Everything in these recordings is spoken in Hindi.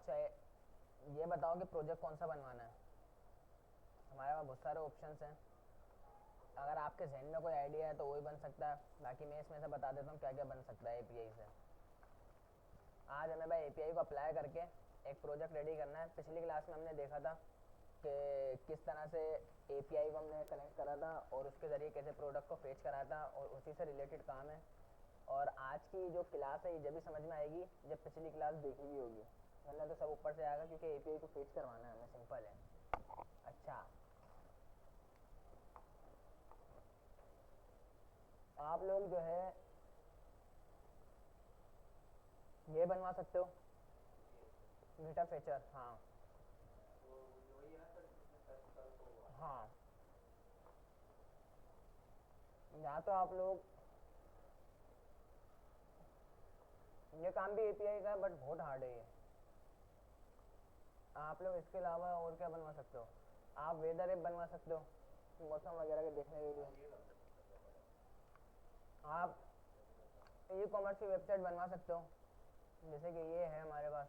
अच्छा ये बताओ कि प्रोजेक्ट कौन सा बनवाना है। हमारे पास बहुत सारे ऑप्शंस हैं। अगर आपके जहन में कोई आइडिया है तो वही बन सकता है, बाकी मैं इसमें से बता देता हूँ क्या क्या बन सकता है एपीआई से। आज हमें भाई एपीआई को अप्लाई करके एक प्रोजेक्ट रेडी करना है। पिछली क्लास में हमने देखा था कि किस तरह से एपीआई को हमने कनेक्ट करा था और उसके ज़रिए कैसे प्रोडक्ट को फेच करा था, और उसी से रिलेटेड काम है। और आज की जो क्लास है ये जब भी समझ में आएगी जब पिछली क्लास देखी भी होगी, वरना तो सब ऊपर से आएगा क्योंकि एपीआई को फेच करवाना है हमें, सिंपल है। अच्छा, आप लोग जो है ये बनवा सकते हो मीटा फेचर। हाँ हाँ, या तो आप लोग, ये काम भी एपीआई का है बट बहुत हार्ड है ये। आप लोग इसके अलावा और क्या बनवा सकते हो? आप वेदर ऐप बनवा सकते हो मौसम वगैरह के देखने के लिए। आप ई कॉमर्स की वेबसाइट बनवा सकते हो, जैसे कि ये है हमारे पास,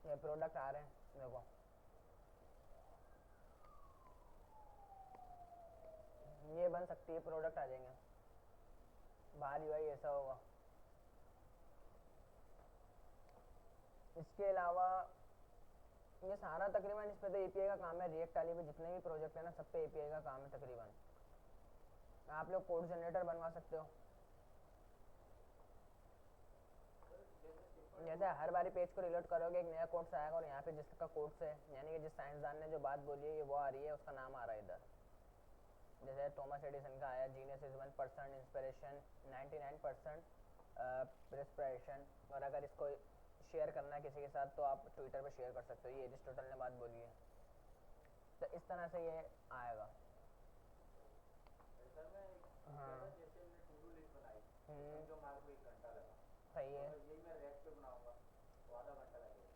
ये प्रोडक्ट आ रहे हैं देखो, ये बन सकती है, प्रोडक्ट आ जाएंगे बाहर, यूआई ऐसा होगा। इसके अलावा ये सारा तकरीबन इस पे तो एपीआई का काम है। रिएक्ट वाली पे जितने भी प्रोजेक्ट है ना, सब पे एपीआई का काम है तकरीबन। आप लोग कोड जनरेटर बनवा सकते हो, जैसे हर बारी पेज को रिलोड करोगे एक नया कोड्स आएगा और यहाँ पे जिसका कोड्स है, यानी कि जिस साइंसदान ने जो बात बोली है ये वो आ रही है, उसका नाम आ रहा है इधर। जैसे थॉमस एडिसन का आया, जीनियस इज 1% इंस्पिरेशन, 99% प्रेस्पिरेशन। और अगर इसको शेयर करना है किसी के साथ तो आप ट्विटर पे शेयर कर सकते हो, ये एरिस्टोटल ने बात बोली है। तो इस तरह से ये आएगा। सर मैं हाँ जैसे हमने टू डू लिस्ट बनाई, हम्म, समझो हमारे को 1 घंटा लगा, सही तो है। अगर यही मैं रैक पे बनाऊंगा तो आधा घंटा लगेगा।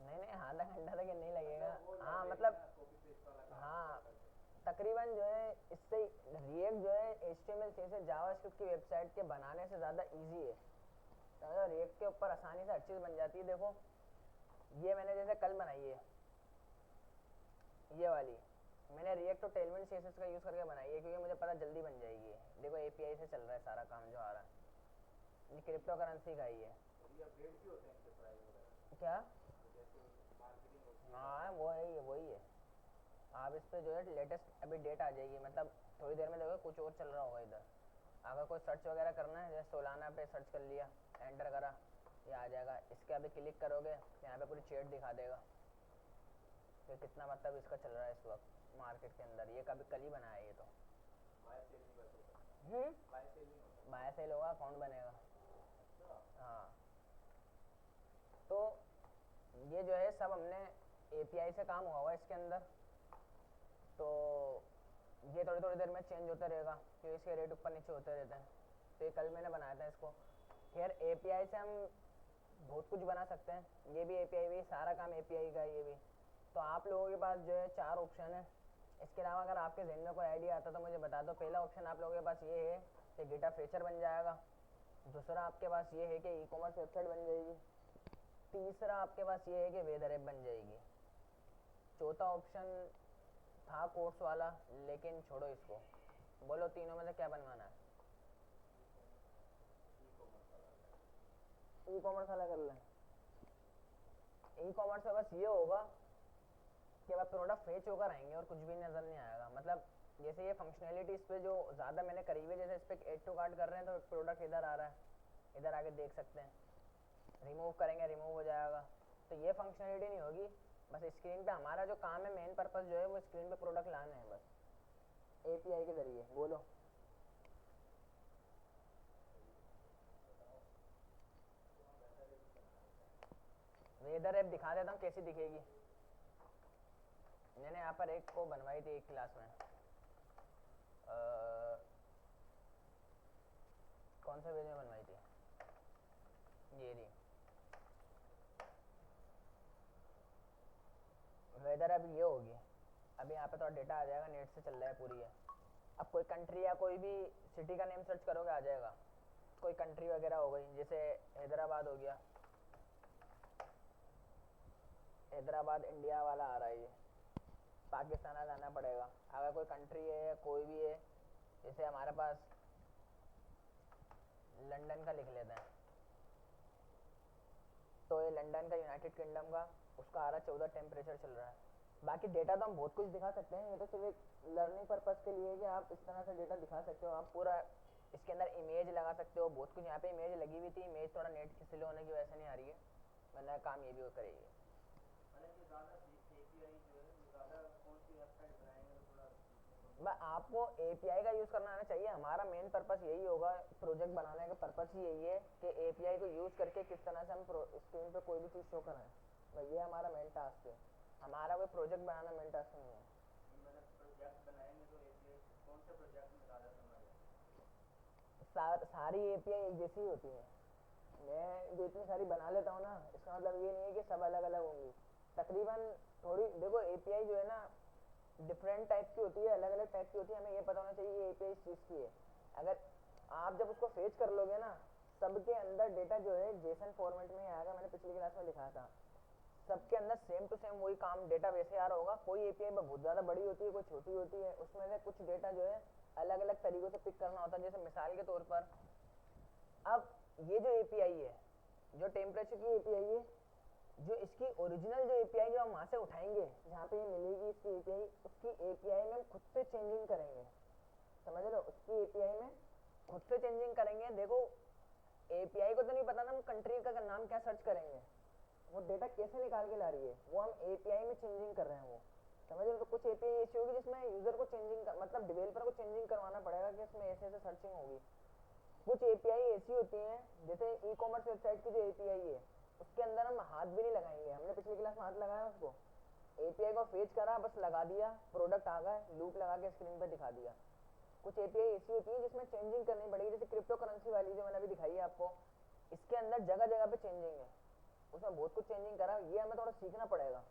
नहीं नहीं, आधा घंटा तक नहीं लगेगा। मतलब वो हाँ लाइब्रेरी मतलब, ना कॉपी पेस्ट वाला काम कर हाँ करके। तकरीबन जो है इससे रिएक्ट जो है HTML से जावास्क्रिप्ट की वेबसाइट के बनाने से ज़्यादा इजी है। तो रिएक्ट के ऊपर आसानी से हर चीज़ बन जाती है। देखो ये मैंने जैसे कल बनाई है, ये वाली मैंने रिएक्ट और टेलमेंट सीएसएस का यूज़ करके बनाई है, क्योंकि मुझे पता जल्दी बन जाएगी। देखो एपीआई से चल रहा है सारा काम जो आ रहा है, ये क्रिप्टो करेंसी का ही है। और ये अपडेट भी होते हैं इनके प्राइस वगैरह, क्या? तो जैसे मार्केटिंग होती है हाँ वो है, ये वही है। आप इस पे जो है लेटेस्ट अभी डेट आ जाएगी, मतलब थोड़ी देर में देखो कुछ और चल रहा होगा इधर। अगर कोई सर्च वगैरह करना है, जैसे सोलाना पे सर्च कर लिया, एंटर करा, ये आ जाएगा। इसके अभी क्लिक करोगे यहाँ पे पूरी चेट दिखा देगा कि कितना मतलब इसका चल रहा है इस वक्त मार्केट के अंदर। ये कभी कल ही बनाया है ये तो। बाय सेल नहीं बस होता है, बाय सेल नहीं होता। बाय सेल होगा, अकाउंट बनेगा। अच्छा, हाँ तो ये जो है सब हमने एपीआई से काम हुआ हुआ इसके अंदर। तो ये थोड़ी थोड़ी देर में चेंज होता रहेगा क्योंकि इसके रेट ऊपर नीचे होते रहते हैं। तो ये कल मैंने बनाया था इसको। खैर एपीआई से हम बहुत कुछ बना सकते हैं, ये भी एपीआई भी, सारा काम एपीआई का है ये भी। तो आप लोगों के पास जो है 4 ऑप्शन है। इसके अलावा अगर आपके जहन में कोई आइडिया आता तो मुझे बता दो। पहला ऑप्शन आप लोगों के पास ये है कि गिटहब फीचर बन जाएगा। दूसरा आपके पास ये है कि ई कॉमर्स वेबसाइट बन जाएगी। तीसरा आपके पास ये है कि वेदर ऐप बन जाएगी। चौथा ऑप्शन था कोर्स वाला, लेकिन छोड़ो इसको। बोलो तीनों में से क्या बनवाना है? ई कॉमर्स वाला ई कॉमर्स वाला कर लें। ई कॉमर्स में बस ये होगा कि अब प्रोडक्ट फेच होकर आएंगे और कुछ भी नज़र नहीं आएगा। मतलब जैसे ये फंक्शनैलिटी इस पर जो ज़्यादा मैंने करी हुई है, जैसे इस पर एड टू कार्ट कर रहे हैं तो प्रोडक्ट इधर आ रहा है, इधर आके देख सकते हैं। रिमूव करेंगे रिमूव हो जाएगा। तो ये फंक्शनैलिटी नहीं होगी। बस स्क्रीन पे हमारा जो काम है, मेन पर्पस जो है वो स्क्रीन पे प्रोडक्ट लाना है बस एपीआई के जरिए। बोलो वेदर ऐप दिखा देता हूँ कैसी दिखेगी। मैंने यहाँ पर एक को बनवाई थी एक क्लास में। कौन सा पेज में बनवाई थी? ये रही वेदर ऐप। ये होगी। अभी यहाँ पे थोड़ा डेटा आ जाएगा, नेट से चल रहा है पूरी है। अब कोई कंट्री या कोई भी सिटी का नेम सर्च करोगे आ जाएगा। कोई कंट्री वगैरह हो गई, जैसे हैदराबाद हो गया, हैदराबाद इंडिया वाला आ रहा है, ये पाकिस्तान वाला लाना पड़ेगा। अगर कोई कंट्री है या कोई भी है, जैसे हमारे पास लंदन का लिख लेते हैं, तो ये लंदन का, यूनाइटेड किंगडम का, उसका आ रहा है 14 टेम्परेचर चल रहा है। बाकी डेटा तो हम बहुत कुछ दिखा सकते हैं, ये तो सिर्फ एक लर्निंग पर्पस के लिए कि आप इस तरह से डेटा दिखा सकते हो। आप पूरा इसके अंदर इमेज लगा सकते हो, बहुत कुछ। यहाँ पे इमेज लगी हुई थी, इमेज थोड़ा नेट की स्लो होने की वजह से नहीं आ रही है, वरना काम ये भी वो करेगी। मतलब कि ज़्यादा API जो है वो ज़्यादा कौन सी वेबसाइट बनाएंगे तो थोड़ा आपको API का यूज़ करना आना चाहिए। हमारा मेन पर्पस यही होगा, प्रोजेक्ट बनाने का पर्पस ही यही है कि API को यूज़ करके किस तरह से हम स्क्रीन पे कोई भी चीज़ शो कराएं। भाई ये हमारा मेन टास्क है, हमारा कोई प्रोजेक्ट बनाना मेन टास्क नहीं है। मतलब प्रोजेक्ट बनाएंगे तो API कौन से प्रोजेक्ट में ज़्यादा समझ सारी API एक जैसी होती है। मैं जो इतनी सारी बना लेता हूँ ना, इसका मतलब ये नहीं है कि सब अलग अलग होंगी। तकरीबन थोड़ी देखो, API जो है ना डिफरेंट टाइप की होती है, अलग अलग टाइप की होती है। हमें ये पता होना चाहिए ये API इस चीज़ की है। अगर आप जब उसको फेच कर लोगे ना, सबके अंदर डेटा जो है जेसन फॉर्मेट में ही आएगा। मैंने पिछली क्लास में दिखाया था, सबके अंदर सेम टू सेम वही काम डेटा वैसे आ रहा होगा। कोई API बहुत ज़्यादा बड़ी होती है, कोई छोटी होती है, उसमें से कुछ डेटा जो है अलग अलग तरीक़ों से पिक करना होता है। जैसे मिसाल के तौर पर, अब ये जो API है, जो टेम्परेचर की API है, जो इसकी ओरिजिनल जो API जो हम वहाँ से उठाएंगे, जहाँ पे ये मिलेगी इसकी API, उसकी API में खुद से चेंजिंग करेंगे। समझ रहे हो? उसकी API में खुद से चेंजिंग करेंगे। देखो API को तो नहीं पता ना हम कंट्री का नाम क्या सर्च करेंगे, वो डेटा कैसे निकाल के ला रही है, वो हम API में चेंजिंग कर रहे हैं। वो समझ रहे हो? तो कुछ API ऐसी होगी जिसमें यूज़र को चेंजिंग मतलब डेवलपर को चेंजिंग करवाना पड़ेगा कि इसमें ऐसे ऐसे सर्चिंग होगी। कुछ API ऐसी होती हैं, जैसे ई-कॉमर्स वेबसाइट की जो API है, उसके अंदर हम हाथ भी नहीं लगाएंगे। हमने पिछली क्लास में हाथ लगाया उसको, API को फेच करा, बस लगा दिया, प्रोडक्ट आ गए, लूप लगा के स्क्रीन पर दिखा दिया। कुछ API ऐसी होती है जिसमें चेंजिंग करनी पड़ेगी, जैसे क्रिप्टो करेंसी वाली जो मैंने अभी दिखाई है आपको, इसके अंदर जगह जगह पे चेंजिंग है, उसमें बहुत कुछ चेंजिंग करा। ये हमें थोड़ा सीखना पड़ेगा।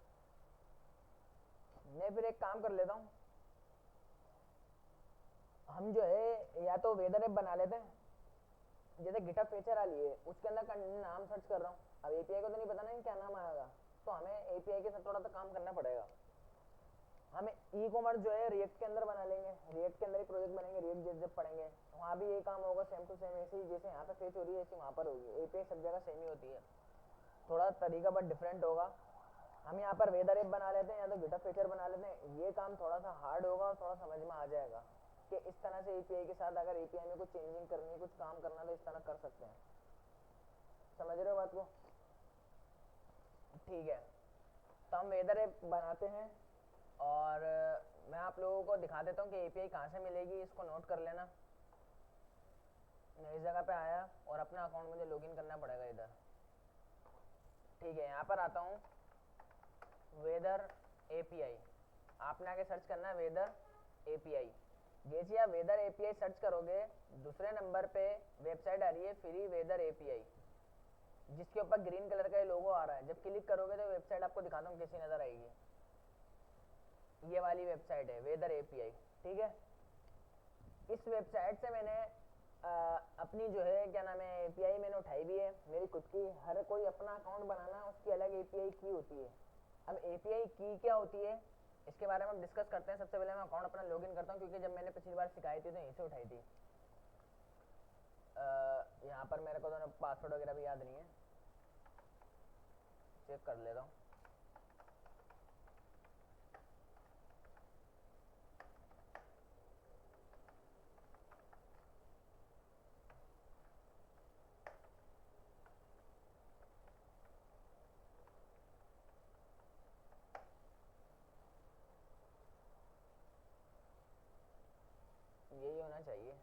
मैं फिर एक काम कर लेता हूँ, हम जो है या तो वेदर ऐप बना लेते हैं, जैसे गिटहब फेचर आ लिए, उसके अंदर नाम सर्च कर रहा हूँ। अब API को तो नहीं पता ना क्या नाम आएगा, तो हमें API के साथ थोड़ा सा काम करना पड़ेगा। हमें ई-कॉमर्स जो है रिएक्ट के अंदर बना लेंगे, रिएक्ट के अंदर ही प्रोजेक्ट बनेंगे। रिएक्ट जब पढ़ेंगे वहाँ भी ये काम होगा, सेम टू सेम ऐसे ही जैसे यहाँ पे फेच हो रही है ऐसी वहाँ पर होगी। API सब जगह सेम ही होती है, थोड़ा तरीका बट डिफरेंट होगा। हम यहाँ पर वेदर ऐप बना लेते हैं या तो गिटहब फेचर बना लेते हैं। ये काम थोड़ा सा हार्ड होगा और थोड़ा समझ में आ जाएगा कि इस तरह से API के साथ अगर API में कुछ चेंजिंग करनी है, कुछ काम करना, तो इस तरह कर सकते हैं। समझ रहे हो बात को? ठीक है, तो हम वेदर ऐप बनाते हैं और मैं आप लोगों को दिखा देता हूँ कि API कहाँ से मिलेगी। इसको नोट कर लेना। मैं इस जगह पे आया और अपना अकाउंट मुझे लॉगिन करना पड़ेगा इधर। ठीक है, यहाँ पर आता हूँ, वेदर API, आपने आगे सर्च करना है वेदर API। जैसे आप वेदर API सर्च करोगे, दूसरे नंबर पे वेबसाइट आ रही है फ्री वेदर API, जिसके ऊपर ग्रीन कलर का ये लोगो आ रहा है। जब क्लिक करोगे तो वेबसाइट आपको दिखाता हूँ कैसी नज़र आएगी। ये वाली वेबसाइट है वेदर API। ठीक है, इस वेबसाइट से मैंने अपनी जो है क्या नाम है API मैंने उठाई भी है, मेरी खुद की। हर कोई अपना अकाउंट बनाना, उसकी अलग API की होती है। अब API की क्या होती है इसके बारे में हम डिस्कस करते हैं। सबसे पहले मैं अकाउंट अपना लॉगिन करता हूँ, क्योंकि जब मैंने पिछली बार सिखाई थी तो यहीं से उठाई थी। यहाँ पर मेरे को तो पासवर्ड वगैरह भी याद नहीं है, चेक कर लेता हूँ। यही होना चाहिए,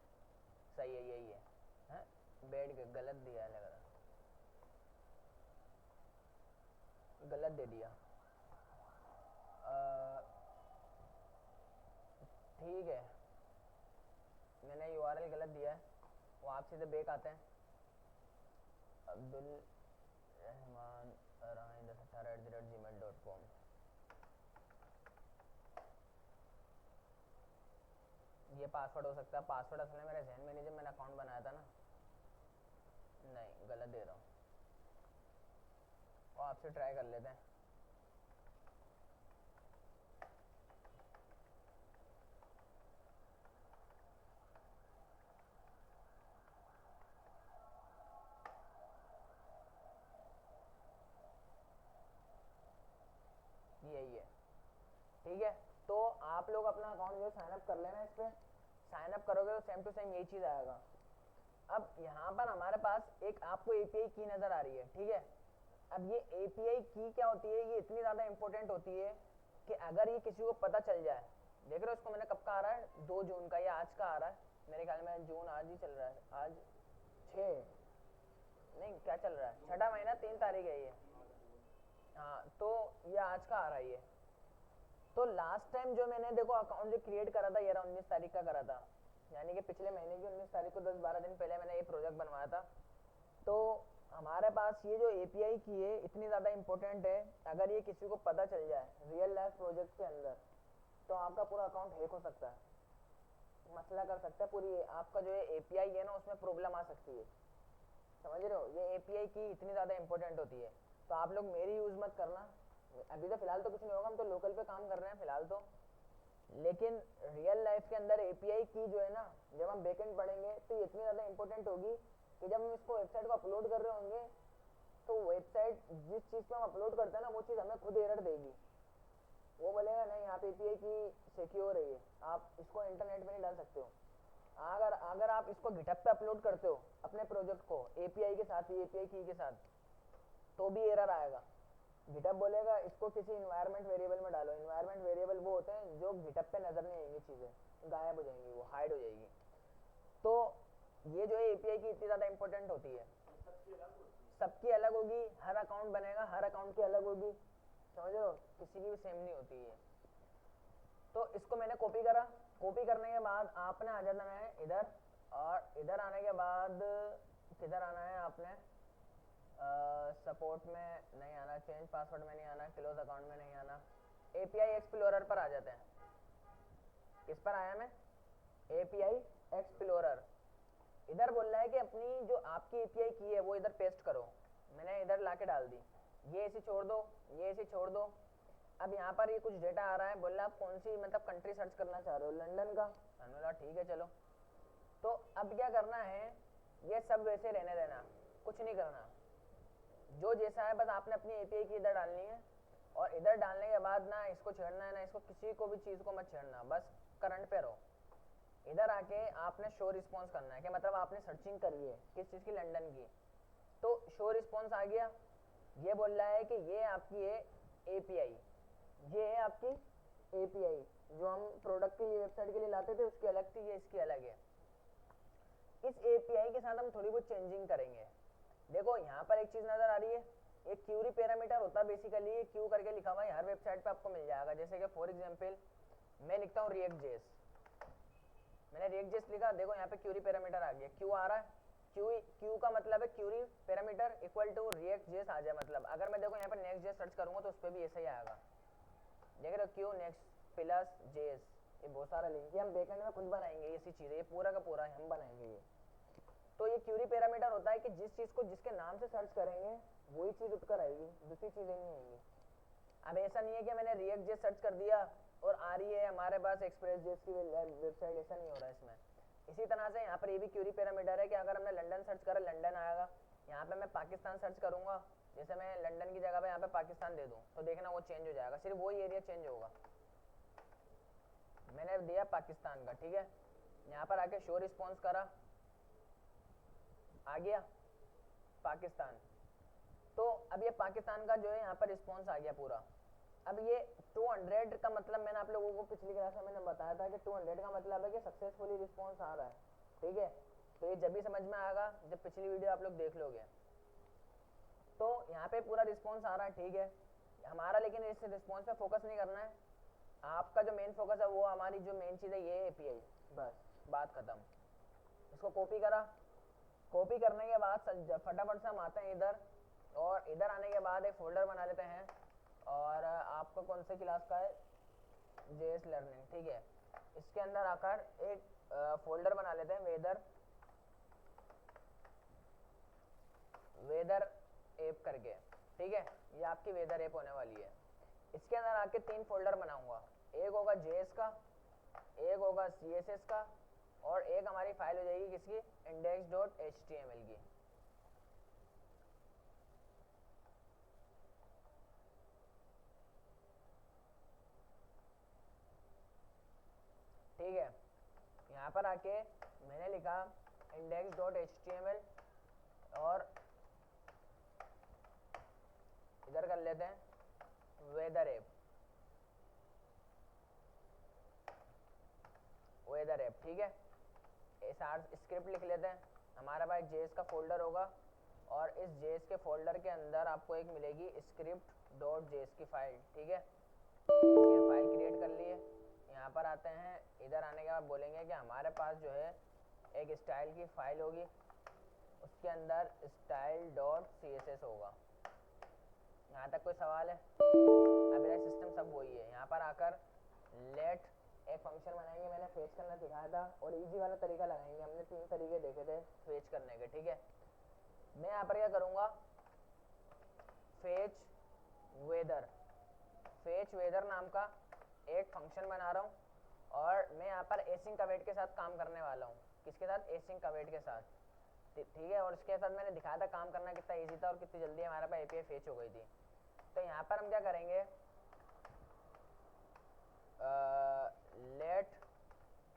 सही है, यही है। हाँ, बेड गलत दिया है, लग रहा गलत दे दिया। ठीक है, मैंने URL गलत दिया है, वो आप सीधे बैक आते हैं। अब्दुल रहमान @gmail.com। ये पासवर्ड हो सकता है। पासवर्ड असल में मेरे जहन में नहीं जब मैंने अकाउंट बनाया था ना। नहीं, गलत दे रहा हूँ, वो आपसे ट्राई कर लेते हैं। ठीक है। तो आप लोग अपना अकाउंट जो साइन अप कर लेना, इस पर साइन अप करोगे तो सेम टू सेम यही चीज़ आएगा। अब यहाँ पर हमारे पास एक आपको एपीआई की नज़र आ रही है, ठीक है। अब ये एपीआई की क्या होती है, ये इतनी ज़्यादा इंपॉर्टेंट होती है कि अगर ये किसी को पता चल जाए, देख रहे हो इसको मैंने कब का आ रहा है, 2 जून का, ये आज का आ रहा है मेरे ख्याल में, जून आज ही चल रहा है, आज 6 नहीं क्या चल रहा है, 6वां महीना 3 तारीख है ये, हाँ तो ये आज का आ रहा है ये। तो लास्ट टाइम जो मैंने देखो अकाउंट जो क्रिएट करा था ये 19 तारीख का करा था, यानी कि पिछले महीने की 19 तारीख को 10-12 दिन पहले मैंने ये प्रोजेक्ट बनवाया था। तो हमारे पास ये जो एपीआई की है इतनी ज़्यादा इंपॉर्टेंट है, अगर ये किसी को पता चल जाए रियल लाइफ प्रोजेक्ट के अंदर तो आपका पूरा अकाउंट हैक हो सकता है, मसला कर सकता है, पूरी आपका जो है एपीआई है ना उसमें प्रॉब्लम आ सकती है, समझ रहे हो। ये एपीआई की इतनी ज़्यादा इंपॉर्टेंट होती है, तो आप लोग मेरी यूज़ मत करना। अभी तो फिलहाल तो कुछ नहीं होगा, हम तो लोकल पे काम कर रहे हैं फिलहाल तो, लेकिन रियल लाइफ के अंदर एपीआई की जो है ना, जब हम बैकएंड पढ़ेंगे तो ये इतनी ज़्यादा इंपॉर्टेंट होगी कि जब हम इसको वेबसाइट को अपलोड कर रहे होंगे तो वेबसाइट जिस चीज़ पे हम अपलोड करते हैं ना वो चीज़ हमें खुद एरर देगी, वो बोलेगा नहीं यहाँ पे एपीआई की सिक्योर है ये, आप इसको इंटरनेट पे नहीं डाल सकते हो। अगर आप इसको गिटहब पे अपलोड करते हो अपने प्रोजेक्ट को एपीआई के साथ ही, एपीआई की के साथ, तो भी एरर आएगा। गिटहब बोलेगा इसको किसी इन्वायरमेंट वेरिएबल में डालो, इन्वायरमेंट वेरिएबल वो होते हैं जो गिटहब पे नजर नहीं आएंगी, चीज़ें गायब हो जाएंगी, वो हाइड हो जाएगी। तो ये जो है एपीआई की इतनी ज़्यादा इंपॉर्टेंट होती है, सबकी अलग होगी, हर अकाउंट बनेगा, हर अकाउंट की अलग होगी, समझ लो, किसी की भी सेम नहीं होती है। तो इसको मैंने कॉपी करा, कॉपी करने के बाद आपने आ जाना है इधर, और इधर आने के बाद किधर आना है आपने, सपोर्ट में नहीं आना, चेंज पासवर्ड में नहीं आना, क्लोज अकाउंट में नहीं आना, एपीआई एक्सप्लोरर पर आ जाते हैं। किस पर आया मैं, एपीआई एक्सप्लोरर। इधर बोल रहा है कि अपनी जो आपकी एपीआई की है वो इधर पेस्ट करो, मैंने इधर लाके डाल दी, ये ऐसे छोड़ दो, ये ऐसे छोड़ दो। अब यहाँ पर ये कुछ डेटा आ रहा है, बोल रहा है आप कौन सी मतलब कंट्री सर्च करना चाह रहे हो, लंदन का, मैंने बोला ठीक है चलो। तो अब क्या करना है, ये सब वैसे रहने देना, कुछ नहीं करना, जो जैसा है बस आपने अपनी एपीआई की इधर डालनी है, और इधर डालने के बाद ना इसको छेड़ना है ना इसको, किसी को भी चीज़ को मत छेड़ना, बस करंट पे रहो। इधर आके आपने शो रिस्पॉन्स करना है, कि मतलब आपने सर्चिंग करी है किस चीज़ की, लंदन की, तो शो रिस्पॉन्स आ गया। ये बोल रहा है कि ये आपकी है एपीआई, ये है आपकी एपीआई जो हम प्रोडक्ट के लिए वेबसाइट के लिए लाते थे, उसकी अलग थी, ये इसकी अलग है। इस एपीआई के साथ हम थोड़ी बहुत चेंजिंग करेंगे। देखो यहाँ पर एक चीज़ नज़र आ रही है, एक क्यूरी पैरामीटर होता है बेसिकली, क्यू करके लिखा हुआ है, हर वेबसाइट पे आपको मिल जाएगा। जैसे कि फॉर एग्जांपल मैं लिखता हूँ रिएक्ट जेएस, मैंने रिएक्ट जेएस लिखा, देखो यहाँ पे क्यूरी पैरामीटर आ गया, क्यू आ रहा है, क्यू का मतलब है query parameter equal to React JS आ जाए। मतलब अगर मैं देखो यहाँ पे नेक्स्ट जेएस सर्च करूँगा तो उस पर भी ऐसा ही आएगा, देख रहे हो, क्यू नेक्स्ट प्लस जेएस, ये बहुत सारा लिंक है, हम बैकएंड में खुद बनाएंगे ऐसी चीज़ें, ये पूरा का पूरा हम बनाएंगे ये। तो ये क्यूरी पैरामीटर होता है कि जिस चीज़ को जिसके नाम से सर्च करेंगे वही चीज़ उठकर आएगी, दूसरी चीज़ें नहीं आएंगी। अब ऐसा नहीं है कि मैंने रिएक्ट जेएस सर्च कर दिया और आ रही है हमारे पास एक्सप्रेस जेएस की वेबसाइट, ऐसा नहीं हो रहा है इसमें। इसी तरह से यहाँ पर ये भी क्यूरी पैरामीटर है कि अगर हमने लंदन सर्च करा लंदन आएगा, यहाँ पे मैं पाकिस्तान सर्च करूँगा, जैसे मैं लंदन की जगह पे यहाँ पे पाकिस्तान दे दूँ तो देखना वो चेंज हो जाएगा, सिर्फ वही एरिया चेंज होगा। मैंने दिया पाकिस्तान का, ठीक है, यहाँ पर आके शो रिस्पॉन्स करा, आ गया पाकिस्तान। तो अब ये पाकिस्तान का जो है यहाँ पर रिस्पॉन्स आ गया पूरा। अब ये 200 का मतलब मैंने आप लोगों को पिछली क्लास में मैंने बताया था कि 200 का मतलब है कि सक्सेसफुली रिस्पॉन्स आ रहा है, ठीक है। तो ये जब भी समझ में आएगा जब पिछली वीडियो आप लोग देख लोगे। तो यहाँ पे पूरा रिस्पॉन्स आ रहा है, ठीक है हमारा, लेकिन इस रिस्पॉन्स पे फोकस नहीं करना है, आपका जो मेन फोकस है वो हमारी जो मेन चीज़ है ये एपीआई, बस बात खत्म। इसको कॉपी करा, कॉपी करने के बाद फटाफट से हम आते हैं इधर, और इधर आने के बाद एक फोल्डर बना लेते हैं, और आपको कौन से क्लास का है, जेएस लर्निंग, ठीक है। इसके अंदर आकर एक फोल्डर बना लेते हैं, वेदर ऐप करके, ठीक है, ये आपकी वेदर ऐप होने वाली है। इसके अंदर आके 3 फोल्डर बनाऊंगा, एक होगा जेएस का, एक होगा सीएसएस का, और एक हमारी फाइल हो जाएगी किसकी, index.html की। यहाँ पर आके मैंने लिखा index.html और इधर कर लेते हैं वेदर ऐप, वेदर ऐप, ठीक है। स्क्रिप्ट लिख लेते हैं। हमारे पास जेएस का फोल्डर होगा और इस जेएस के फोल्डर के अंदर आपको एक मिलेगी script.js की फाइल, ठीक है। ये फाइल क्रिएट कर लिए। यहाँ पर आते हैं, इधर आने के बाद बोलेंगे कि हमारे पास जो है एक स्टाइल की फाइल होगी, उसके अंदर style.css होगा। यहाँ तक कोई सवाल है? अब मेरा सिस्टम सब वही है। यहाँ पर आकर लेट एक फंक्शन बनाएंगे, मैंने फेच करना सिखाया था और इजी वाला तरीका लगाएंगे। हमने 3 तरीके देखे थे फेच करने के, ठीक है। मैं यहाँ पर क्या करूँगा, फेच वेदर, फेच वेदर नाम का एक फंक्शन बना रहा हूँ और मैं यहाँ पर एसिंक अवेट के साथ काम करने वाला हूँ। किसके साथ? एसिंक अवेट के साथ, ठीक है। और उसके साथ मैंने दिखाया था काम करना कितना इजी था और कितनी जल्दी हमारे पास एपीआई फेच हो गई थी। तो यहाँ पर हम क्या करेंगे, लेट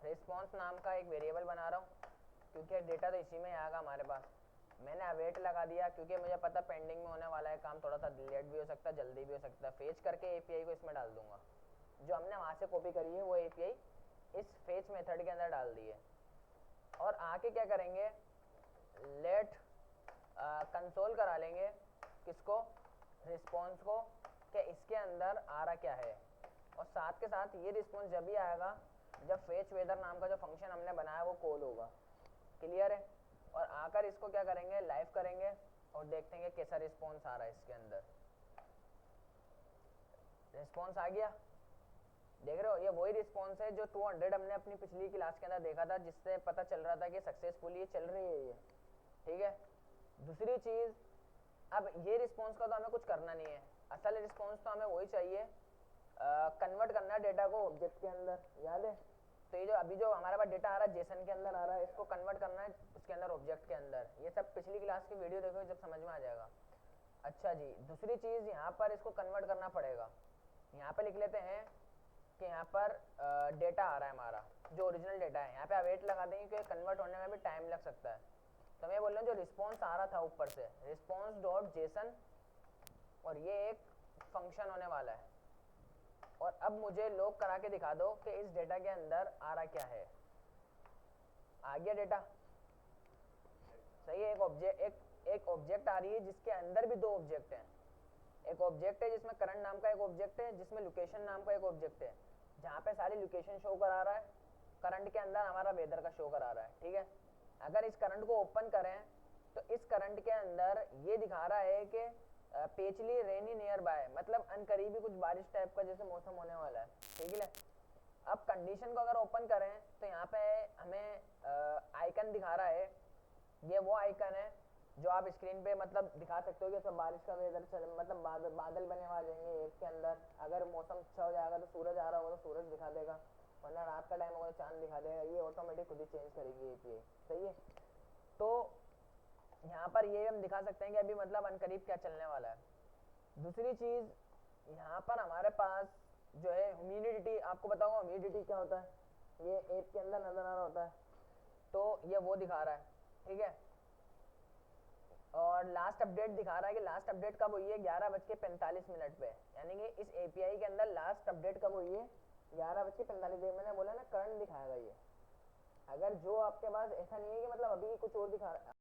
रिस्पॉन्स नाम का एक वेरिएबल बना रहा हूँ क्योंकि डेटा तो इसी में आएगा हमारे पास। मैंने अवेट लगा दिया क्योंकि मुझे पता पेंडिंग में होने वाला है काम, थोड़ा सा लेट भी हो सकता है, जल्दी भी हो सकता है। फेच करके एपीआई को इसमें डाल दूंगा, जो हमने वहाँ से कॉपी करी है वो एपीआई इस फेच मेथड के अंदर डाल दी है। और आके क्या करेंगे, लेट कंसोल करा लेंगे किसको, रिस्पॉन्स को, कि इसके अंदर आ रहा क्या है। और साथ के साथ ये रिस्पॉन्स जब भी आएगा जब फेच वेदर नाम का जो फंक्शन हमने बनाया वो कॉल होगा। क्लियर है? और आकर इसको क्या करेंगे, लाइव करेंगे और देखते हैं कैसा रिस्पॉन्स आ रहा है इसके अंदर। रिस्पॉन्स आ गया, देख रहे हो? ये वही रिस्पॉन्स है जो 200 हमने अपनी पिछली क्लास के अंदर देखा था, जिससे पता चल रहा था कि सक्सेसफुली ये चल रही है ये, ठीक है। दूसरी चीज, अब ये रिस्पॉन्स का तो हमें कुछ करना नहीं है, असल रिस्पॉन्स तो हमें वही चाहिए, कन्वर्ट करना है डेटा को ऑब्जेक्ट के अंदर, याद है? तो ये जो अभी जो हमारे पास डेटा आ रहा है जेसन के अंदर आ रहा है, इसको कन्वर्ट करना है उसके अंदर ऑब्जेक्ट के अंदर। ये सब पिछली क्लास की वीडियो देखो जब समझ में आ जाएगा। अच्छा जी, दूसरी चीज यहाँ पर इसको कन्वर्ट करना पड़ेगा। यहाँ पे लिख लेते हैं कि यहाँ पर डेटा आ रहा है हमारा जो ओरिजिनल डेटा है, यहाँ पे अवेट लगा देंगे क्योंकि कन्वर्ट होने में भी टाइम लग सकता है। तो मैं बोल रहा हूँ जो रिस्पॉन्स आ रहा था ऊपर से, रिस्पॉन्स डॉट जेसन, और ये एक फंक्शन होने वाला है। और अब मुझे लॉग करा के दिखा दो कि इस डेटा के अंदर आ रहा क्या है। आ गया डेटा, सही है। एक ऑब्जेक्ट आ रही है जिसके अंदर भी 2 ऑब्जेक्ट हैं। एक ऑब्जेक्ट है जिसमें करंट नाम का एक ऑब्जेक्ट है, जिसमें लोकेशन नाम का एक ऑब्जेक्ट है, जहाँ पे सारी लोकेशन शो करा रहा है। करंट के अंदर हमारा वेदर का शो करा रहा है, ठीक है। अगर इस करंट को ओपन करें तो इस करंट के अंदर ये दिखा रहा है कि पेचली रेनी नियर बाय, मतलब अनकरीबी कुछ बारिश टाइप का जैसे मौसम होने वाला है, ठीक है। अब कंडीशन को अगर ओपन करें तो यहाँ पे हमें आइकन दिखा रहा है, ये वो आइकन है जो आप स्क्रीन पे मतलब दिखा सकते हो कि सब बारिश का वेदर मतलब बादल बने वाले हैं एक के अंदर। अगर मौसम अच्छा हो जाएगा तो सूरज आ रहा होगा तो सूरज दिखा देगा, वरना रात का टाइम होगा तो चांद दिखा देगा। ये ऑटोमेटिक खुद ही चेंज करेगी एपीआई, सही है। तो यहाँ पर ये हम दिखा सकते हैं कि अभी मतलब अनकरीब क्या चलने वाला है। दूसरी चीज यहाँ पर हमारे पास जो है ह्यूमिडिटी, आपको बताऊंगा ह्यूमिडिटी क्या होता है, ये ऐप के अंदर नजर आ रहा होता है, तो ये वो दिखा रहा है, ठीक है। और लास्ट अपडेट दिखा रहा है कि लास्ट अपडेट कब हुई है, 11:45 पे, यानी कि इस एपीआई के अंदर लास्ट अपडेट कब हुई है, 11:45। मैंने बोला ना करंट दिखाएगा ये। अगर जो आपके पास ऐसा नहीं है कि मतलब अभी कुछ और दिखा रहा है,